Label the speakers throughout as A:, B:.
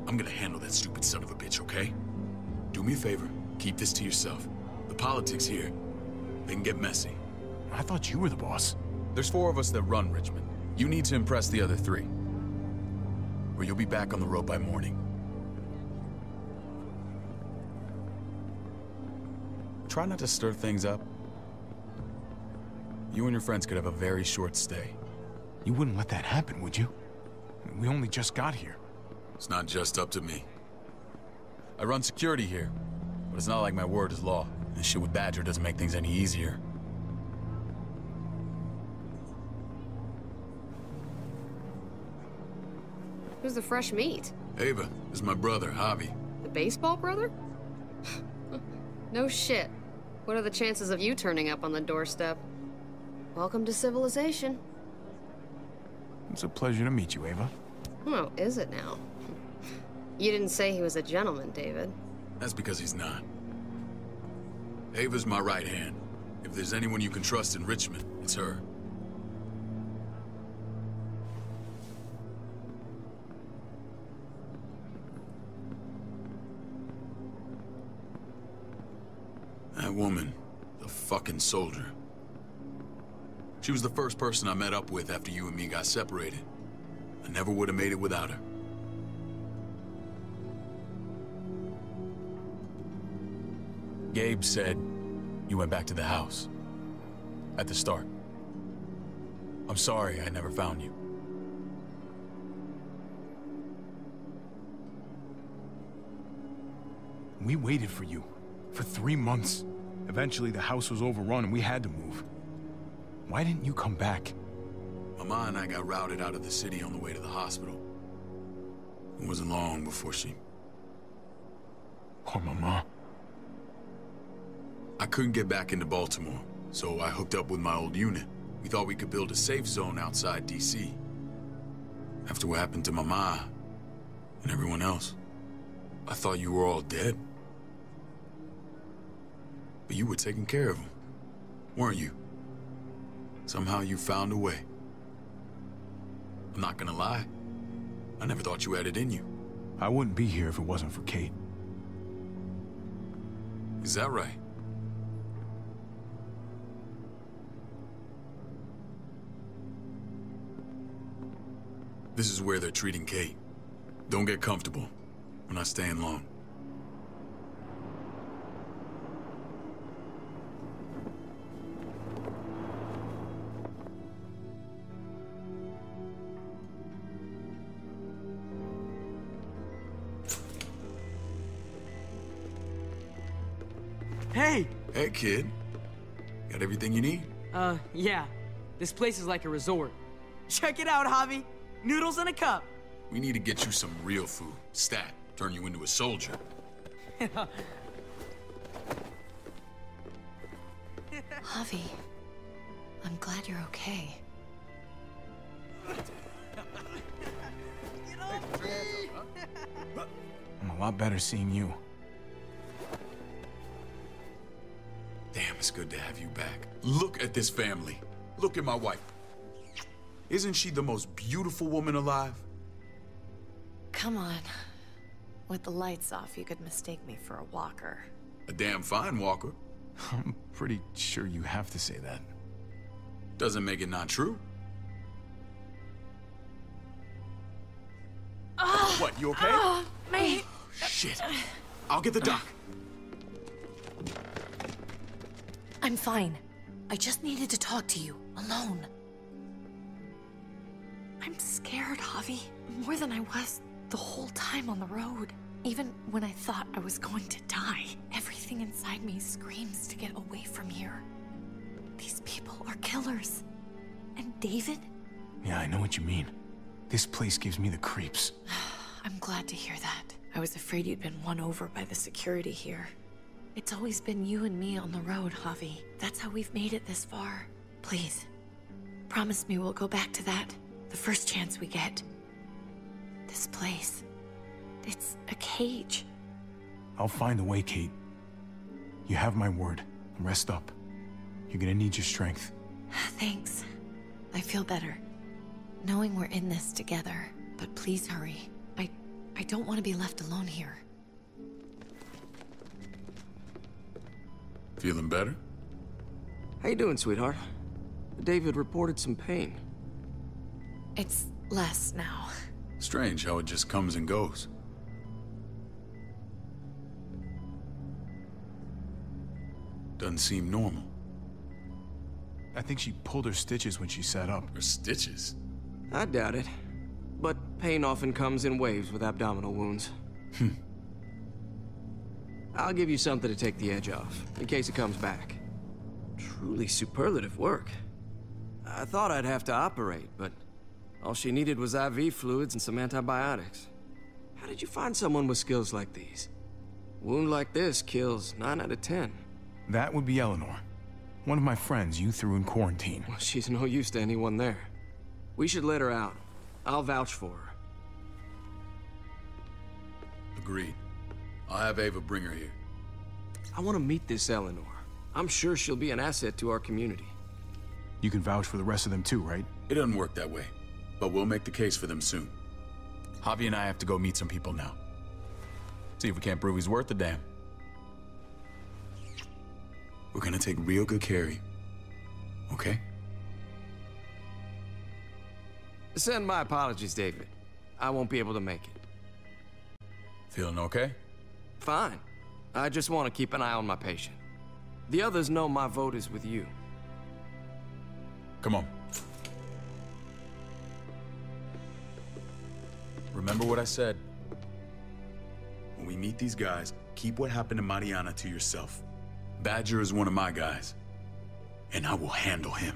A: I'm gonna handle that stupid son of a bitch, okay? Do me a favor, keep this to yourself. The politics here, they can get messy.
B: I thought you were the boss.
A: There's 4 of us that run Richmond. You need to impress the other 3. Or you'll be back on the road by morning. Try not to stir things up. You and your friends could have a very short stay.
B: You wouldn't let that happen, would you? We only just got here.
A: It's not just up to me. I run security here, but it's not like my word is law. This shit with Badger doesn't make things any easier.
C: Who's the fresh meat?
A: Ava, this is my brother, Javi.
C: The baseball brother? No shit. What are the chances of you turning up on the doorstep? Welcome to civilization.
B: It's a pleasure to meet you, Ava.
C: Oh, is it now? You didn't say he was a gentleman, David.
A: That's because he's not. Ava's my right hand. If there's anyone you can trust in Richmond, it's her. That woman, the fucking soldier. She was the first person I met up with after you and me got separated. I never would have made it without her. Gabe said you went back to the house. At the start. I'm sorry I never found you.
B: We waited for you. For 3 months. Eventually the house was overrun and we had to move. Why didn't you come back?
A: Mama and I got routed out of the city on the way to the hospital. It wasn't long before she...
B: Poor Mama.
A: I couldn't get back into Baltimore, so I hooked up with my old unit. We thought we could build a safe zone outside D.C. After what happened to Mama and everyone else, I thought you were all dead. But you were taking care of them, weren't you? Somehow you found a way. I'm not gonna lie. I never thought you had it in you.
B: I wouldn't be here if it wasn't for Kate.
A: Is that right? This is where they're treating Kate. Don't get comfortable. We're not staying long.
D: Hey!
A: Hey, kid. Got everything you need?
D: Yeah. This place is like a resort. Check it out, Javi. Noodles in a cup.
A: We need to get you some real food. Stat. Turn you into a soldier.
E: Javi, I'm glad you're okay.
B: I'm a lot better seeing you.
A: Damn, it's good to have you back. Look at this family. Look at my wife. Isn't she the most beautiful woman alive?
E: Come on. With the lights off, you could mistake me for a walker.
A: A damn fine walker.
B: I'm pretty sure you have to say that.
A: Doesn't make it not true. What, you okay?
E: Mate!
A: Shit. I'll get the doc.
E: I'm fine. I just needed to talk to you, alone. I'm scared, Javi. More than I was the whole time on the road. Even when I thought I was going to die, everything inside me screams to get away from here. These people are killers. And David?
B: Yeah, I know what you mean. This place gives me the creeps.
E: I'm glad to hear that. I was afraid you'd been won over by the security here. It's always been you and me on the road, Javi. That's how we've made it this far. Please, promise me we'll go back to that the first chance we get. This place, it's a cage.
B: I'll find a way, Kate. You have my word. Rest up. You're gonna need your strength.
E: Thanks. I feel better. Knowing we're in this together. But please hurry. I don't want to be left alone here.
A: Feeling better?
F: How you doing, sweetheart? David reported some pain.
E: It's less now.
A: Strange how it just comes and goes. Doesn't seem normal.
B: I think she pulled her stitches when she sat up.
A: Her stitches?
F: I doubt it. But pain often comes in waves with abdominal wounds. I'll give you something to take the edge off, in case it comes back. Truly superlative work. I thought I'd have to operate, but all she needed was IV fluids and some antibiotics. How did you find someone with skills like these? A wound like this kills 9 out of 10.
B: That would be Eleanor. One of my friends you threw in quarantine.
F: Well, she's no use to anyone there. We should let her out. I'll vouch for her.
A: Agreed. I'll have Ava bring her here.
F: I want to meet this Eleanor. I'm sure she'll be an asset to our community.
B: You can vouch for the rest of them too, right?
A: It doesn't work that way, but we'll make the case for them soon. Javi and I have to go meet some people now. See if we can't prove he's worth the damn. We're gonna take real good care of you, okay?
F: Send my apologies, David. I won't be able to make it.
A: Feeling okay?
F: Fine. I just want to keep an eye on my patient. The others know my vote is with you.
A: Come on. Remember what I said. When we meet these guys, keep what happened to Mariana to yourself. Badger is one of my guys, and I will handle him.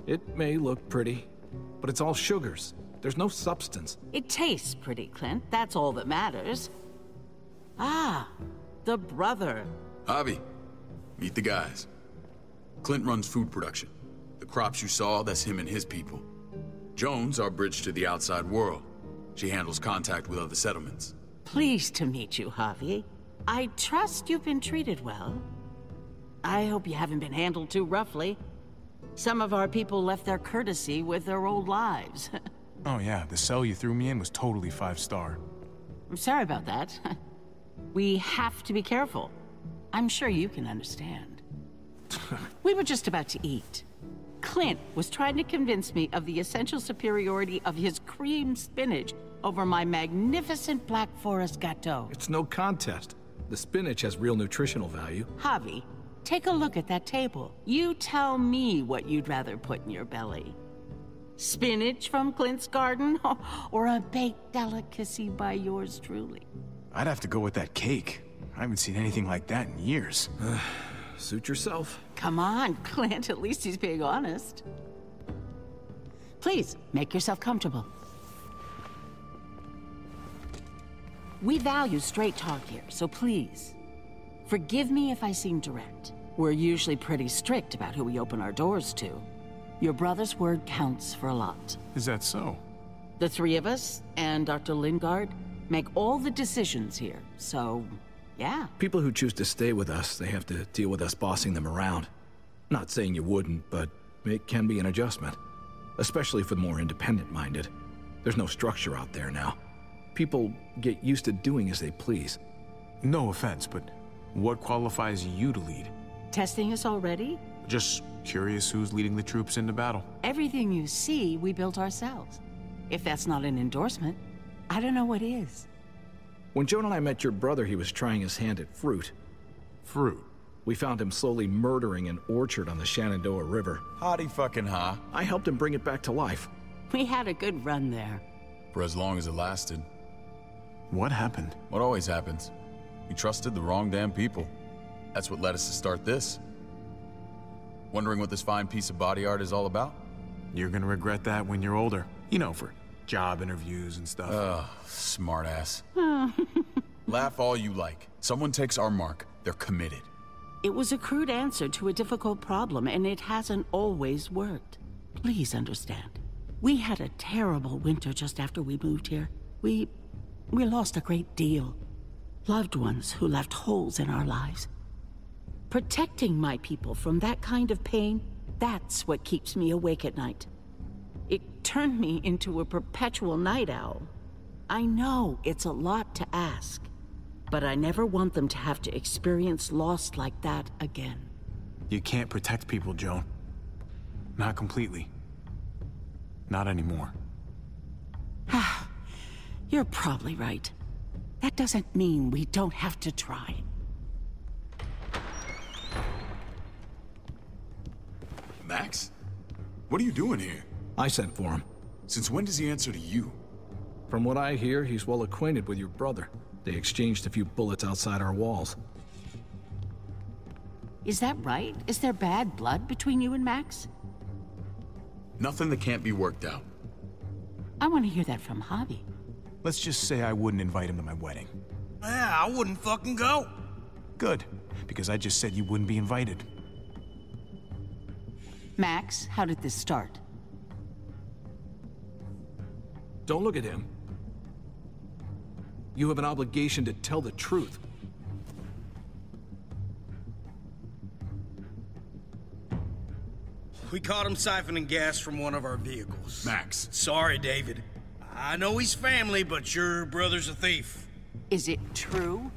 G: It may look pretty, but it's all sugars. There's no substance.
H: It tastes pretty, Clint. That's all that matters. Ah, the brother.
A: Javi, meet the guys. Clint runs food production. The crops you saw, that's him and his people. Jones, our bridge to the outside world. She handles contact with other settlements.
H: Pleased to meet you, Javi. I trust you've been treated well. I hope you haven't been handled too roughly. Some of our people left their courtesy with their old lives.
B: Oh yeah, the cell you threw me in was totally 5-star.
H: I'm sorry about that. We have to be careful. I'm sure you can understand. We were just about to eat. Clint was trying to convince me of the essential superiority of his cream spinach over my magnificent Black Forest gâteau.
G: It's no contest. The spinach has real nutritional value.
H: Javi, take a look at that table. You tell me what you'd rather put in your belly. Spinach from Clint's garden, or a baked delicacy by yours truly?
B: I'd have to go with that cake. I haven't seen anything like that in years.
G: Suit yourself.
H: Come on, Clint, at least he's being honest. Please, make yourself comfortable. We value straight talk here, so please, forgive me if I seem direct. We're usually pretty strict about who we open our doors to. Your brother's word counts for a lot.
B: Is that so?
H: The three of us, and Dr. Lingard, make all the decisions here, so, yeah.
G: People who choose to stay with us, they have to deal with us bossing them around. Not saying you wouldn't, but it can be an adjustment. Especially for the more independent-minded. There's no structure out there now. People get used to doing as they please.
B: No offense, but what qualifies you to lead?
H: Testing us already?
B: Just curious who's leading the troops into battle.
H: Everything you see, we built ourselves. If that's not an endorsement, I don't know what is.
G: When Joan and I met your brother, he was trying his hand at fruit.
B: Fruit?
G: We found him slowly murdering an orchard on the Shenandoah River.
A: Howdy fucking ha.
G: I helped him bring it back to life.
H: We had a good run there.
A: For as long as it lasted.
B: What happened?
A: What always happens. We trusted the wrong damn people. That's what led us to start this. Wondering what this fine piece of body art is all about?
B: You're gonna regret that when you're older. You know, for job interviews and stuff.
A: Smartass. Laugh all you like. Someone takes our mark, they're committed.
H: It was a crude answer to a difficult problem, and it hasn't always worked. Please understand. We had a terrible winter just after we moved here. We lost a great deal. Loved ones who left holes in our lives. Protecting my people from that kind of pain, that's what keeps me awake at night. It turned me into a perpetual night owl. I know it's a lot to ask, but I never want them to have to experience loss like that again.
B: You can't protect people, Joan. Not completely. Not anymore.
H: You're probably right. That doesn't mean we don't have to try.
A: Max? What are you doing here?
G: I sent for him.
A: Since when does he answer to you?
G: From what I hear, he's well acquainted with your brother. They exchanged a few bullets outside our walls.
H: Is that right? Is there bad blood between you and Max?
A: Nothing that can't be worked out.
H: I want to hear that from Javi.
B: Let's just say I wouldn't invite him to my wedding.
I: Yeah, I wouldn't fucking go.
B: Good, because I just said you wouldn't be invited.
H: Max, how did this start?
G: Don't look at him. You have an obligation to tell the truth.
I: We caught him siphoning gas from one of our vehicles.
A: Max.
I: Sorry, David. I know he's family, but your brother's a thief.
H: Is it true?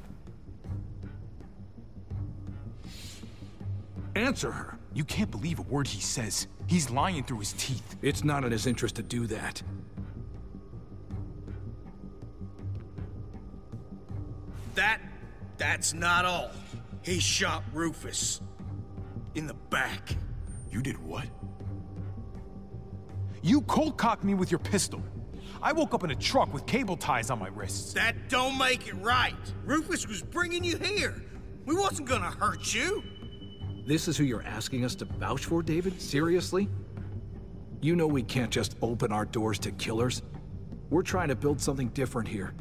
G: Answer her.
B: You can't believe a word he says. He's lying through his teeth.
G: It's not in his interest to do that.
I: That's not all. He shot Rufus. In the back.
A: You did what?
B: You cold-cocked me with your pistol. I woke up in a truck with cable ties on my wrists.
I: That don't make it right. Rufus was bringing you here. We wasn't gonna hurt you.
G: This is who you're asking us to vouch for, David? Seriously? You know we can't just open our doors to killers. We're trying to build something different here.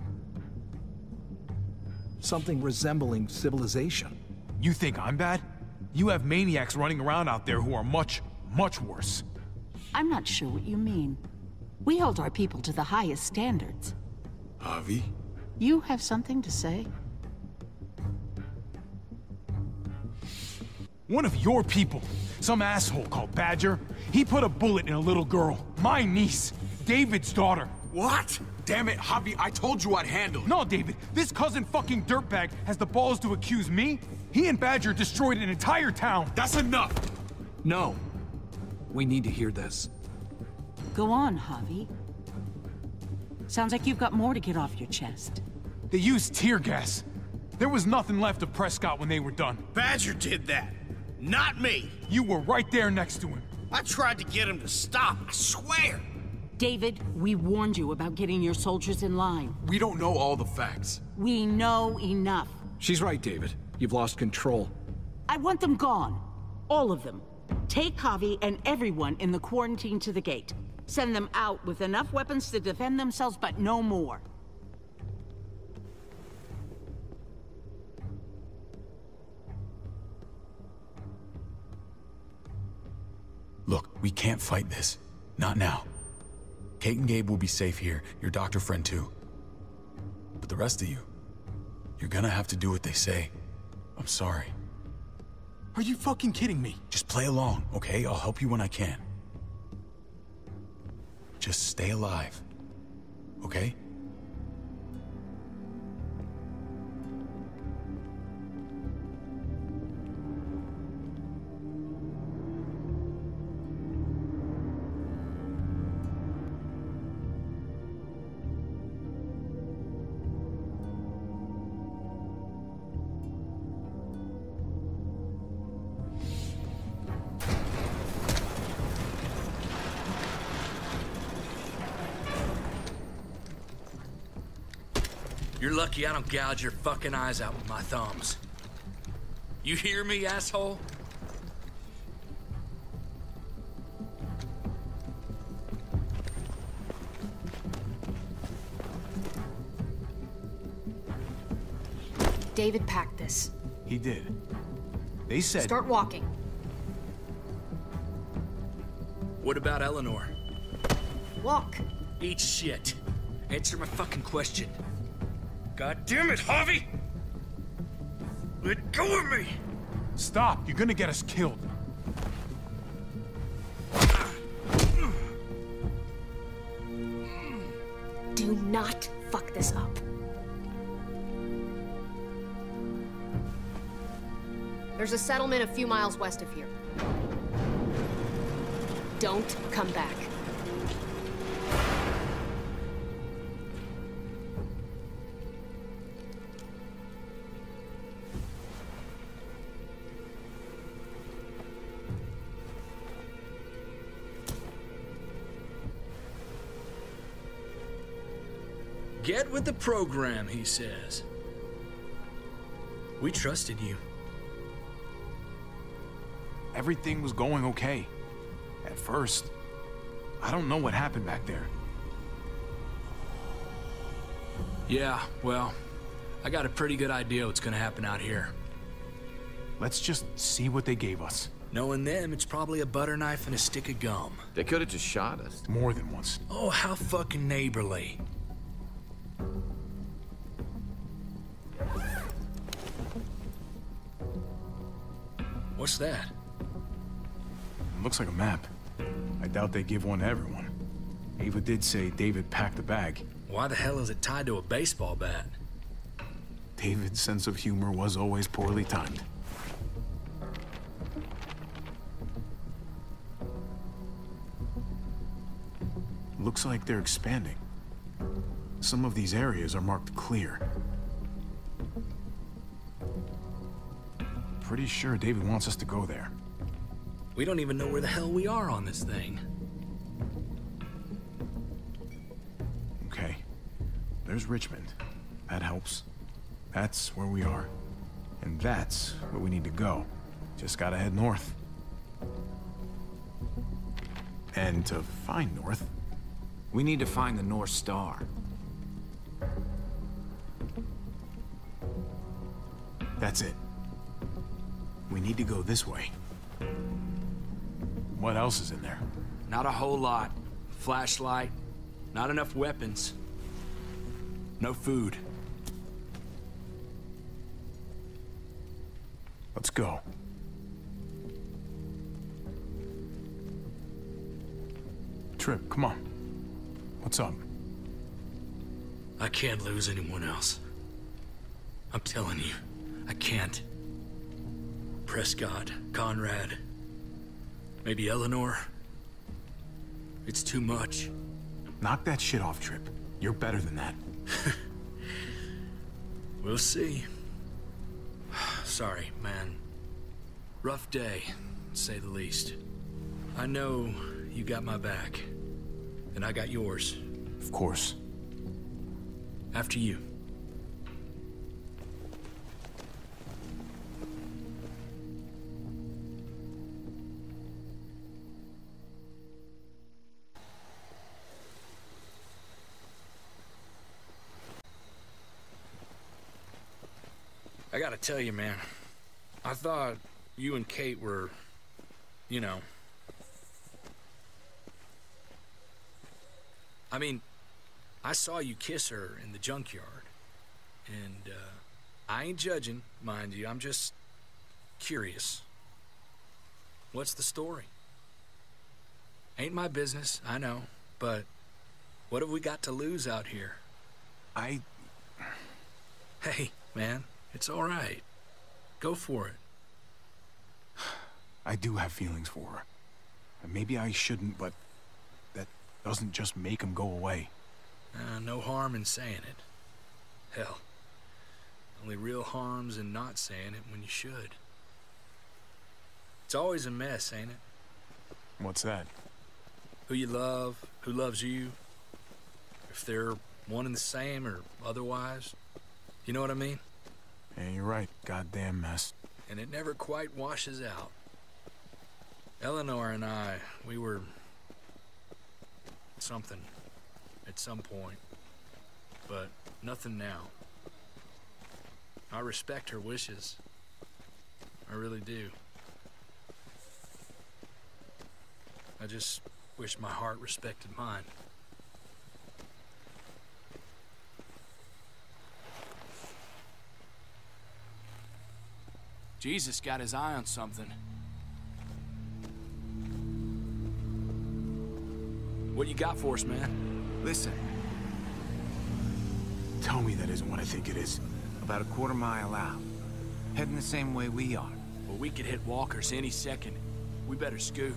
G: Something resembling civilization.
B: You think I'm bad? You have maniacs running around out there who are much, much worse.
H: I'm not sure what you mean. We hold our people to the highest standards.
A: Javi?
H: You have something to say?
B: One of your people, some asshole called Badger, he put a bullet in a little girl, my niece, David's daughter.
I: What?
A: Damn it, Javi, I told you I'd handle it.
B: No, David, this cousin fucking dirtbag has the balls to accuse me? He and Badger destroyed an entire town.
A: That's enough!
G: No. We need to hear this.
H: Go on, Javi. Sounds like you've got more to get off your chest.
B: They used tear gas. There was nothing left of Prescott when they were done.
I: Badger did that. Not me.
B: You were right there next to him.
I: I tried to get him to stop, I swear.
H: David, we warned you about getting your soldiers in line.
A: We don't know all the facts.
H: We know enough.
G: She's right, David. You've lost control.
H: I want them gone. All of them. Take Javi and everyone in the quarantine to the gate. Send them out with enough weapons to defend themselves, but no more.
A: Look, we can't fight this. Not now. Kate and Gabe will be safe here, your doctor friend too. But the rest of you, you're gonna have to do what they say. I'm sorry.
B: Are you fucking kidding me?
A: Just play along, okay? I'll help you when I can. Just stay alive, okay?
J: You're lucky I don't gouge your fucking eyes out with my thumbs. You hear me, asshole?
C: David packed this.
B: He did. They said...
C: Start walking.
J: What about Eleanor?
C: Walk.
J: Eat shit. Answer my fucking question. God damn it, Javi! Let go of me!
B: Stop! You're gonna get us killed.
C: Do not fuck this up. There's a settlement a few miles west of here. Don't come back.
J: Get with the program, he says. We trusted you.
B: Everything was going okay. At first. I don't know what happened back there.
J: Yeah, well, I got a pretty good idea what's gonna happen out here.
B: Let's just see what they gave us.
J: Knowing them, it's probably a butter knife and a stick of gum.
F: They could have just shot us.
B: More than once.
J: Oh, how fucking neighborly. What's that?
B: Looks like a map. I doubt they give one to everyone. Ava did say David packed the bag.
J: Why the hell is it tied to a baseball bat?
B: David's sense of humor was always poorly timed. Looks like they're expanding. Some of these areas are marked clear. Pretty sure David wants us to go there.
J: We don't even know where the hell we are on this thing.
B: Okay. There's Richmond. That helps. That's where we are. And that's where we need to go. Just gotta head north. And to find north...
G: We need to find the North Star.
B: That's it. We need to go this way. What else is in there?
J: Not a whole lot. Flashlight. Not enough weapons. No food.
B: Let's go. Trip, come on. What's up?
J: I can't lose anyone else. I'm telling you, I can't. Prescott, Conrad, maybe Eleanor. It's too much.
B: Knock that shit off, Trip. You're better than that.
J: We'll see. Sorry, man. Rough day, to say the least. I know you got my back, and I got yours.
B: Of course.
J: After you. I gotta tell you, man, I thought you and Kate were, you know... I mean, I saw you kiss her in the junkyard, and I ain't judging, mind you, I'm just curious. What's the story? Ain't my business, I know, but what have we got to lose out here? Hey, man. It's all right. Go for it.
B: I do have feelings for her. Maybe I shouldn't, but that doesn't just make them go away.
J: No harm in saying it. Hell, only real harm's in not saying it when you should. It's always a mess, ain't it?
B: What's that?
J: Who you love, who loves you, if they're one and the same or otherwise. You know what I mean?
B: Yeah, you're right. Goddamn mess.
J: And it never quite washes out. Eleanor and I, we were... something. At some point. But nothing now. I respect her wishes. I really do. I just wish my heart respected mine.
K: Jesus got his eye on something. What you got for us, man?
B: Listen. Tell me that isn't what I think it is.
I: About a quarter-mile out. Heading the same way we are.
K: Well, we could hit walkers any second. We better scoot.